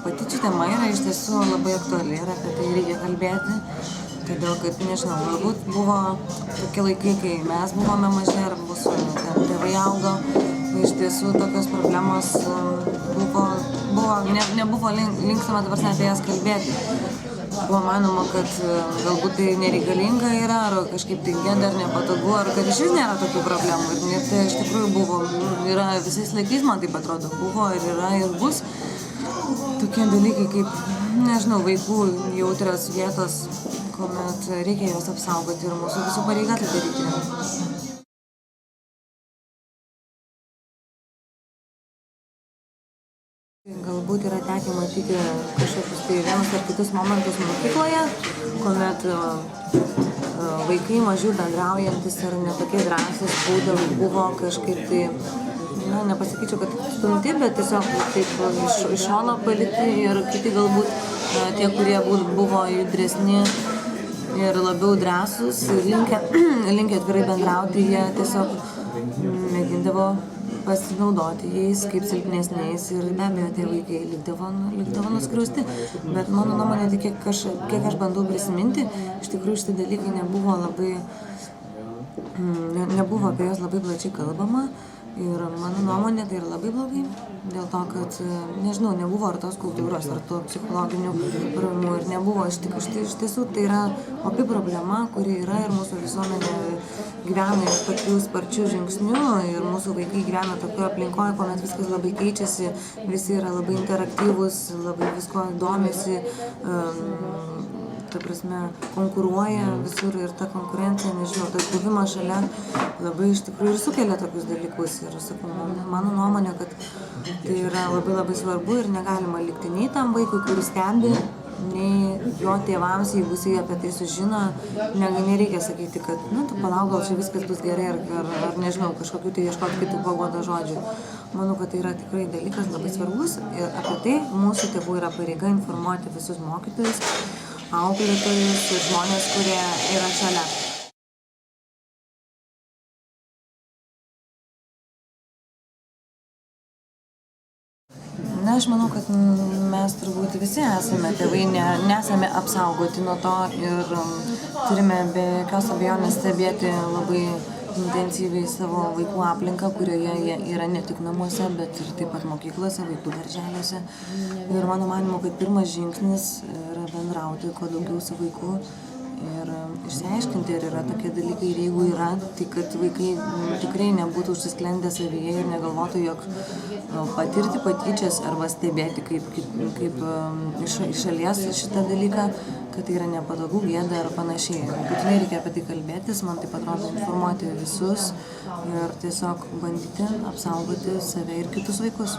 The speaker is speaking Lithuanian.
pati tema yra iš tiesų labai aktuali ir apie tai reikia kalbėti, todėl kad, nežinau, galbūt buvo tokie laikai, kai mes buvome maži ar mūsų tėvai augo, iš tiesų tokios problemos nebuvo linkstama dabar apie jas kalbėti. Buvo manoma, kad galbūt tai nereikalinga yra, ar kažkaip tai gėda, ar nepatogu, ar kad iš vis nėra tokių problemų. Ir tai iš tikrųjų buvo, yra visais laikais, man taip atrodo, buvo ir yra ir bus tokie dalykai kaip, nežinau, vaikų jautrios vietos, kuomet reikia juos apsaugoti ir mūsų visų pareiga tai daryti. Galbūt yra tekę matyti kažkokius tai vienus ar kitus momentus mokykloje, kuomet vaikai mažiau bendraujantis ar netokie drąsūs buvo kažkaip tai, nepasakyčiau, kad stumti, bet tiesiog taip iš šono palikti ir kiti galbūt tie, kurie buvo judresni ir labiau drąsūs, linkę atvirai bendrauti, jie tiesiog mėgindavo pasinaudoti jais kaip silpnesniais ir be abejo tie vaikai likdavo nuskriausti. Bet mano nuomonė, tai kiek aš bandau prisiminti, iš tikrųjų šitie dalykai nebuvo apie juos labai plačiai kalbama ir mano nuomonė tai yra labai blogai, dėl to, kad, nežinau, nebuvo ar tos kultūros, ar to psichologinių problemų ir nebuvo. Iš tiesų tai yra opi problema, kuri yra ir mūsų visuomenė gyvena tokių sparčių žingsnių ir mūsų vaikai gyvena tokioje aplinkoje, kuomet viskas labai keičiasi, visi yra labai interaktyvūs, labai visko domisi, ta prasme, konkuruoja visur ir ta konkurencija, nežinau, tas buvimas šalia labai iš tikrųjų ir sukelia tokius dalykus. Ir sakau, mano nuomonė, kad tai yra labai svarbu ir negalima likti nei tam vaikui, kuris stebi, nei jo tėvams, jeigu jisai apie tai sužino, nereikia sakyti, kad, tu palauk, gal čia viskas bus gerai, ar nežinau, kažkokiu tai ieškoti kitų paguodos žodžių. Manau, kad tai yra tikrai dalykas labai svarbus ir apie tai mūsų tėvų yra pareiga informuoti visus mokytojus, auklėtojus ir žmonės, kurie yra šalia. Aš manau, kad mes turbūt visi esame tėvai, nesame apsaugoti nuo to ir turime be jokios abejonės stebėti labai intensyviai savo vaikų aplinką, kurioje jie yra ne tik namuose, bet ir taip pat mokyklose, vaikų darželiuose. Ir mano manymu, kad pirmas žingsnis yra bendrauti kuo daugiau su vaiku ir išsiaiškinti, ar yra tokie dalykai ir jeigu yra, tai kad vaikai tikrai nebūtų užsisklendę savyje ir negalvotų, jog patirti patyčias arba stebėti kaip iš šalies šitą dalyką, kad tai yra nepatogu, gėda ar panašiai. Būtinai reikia apie tai kalbėtis, man taip atrodo informuoti visus ir tiesiog bandyti apsaugoti save ir kitus vaikus.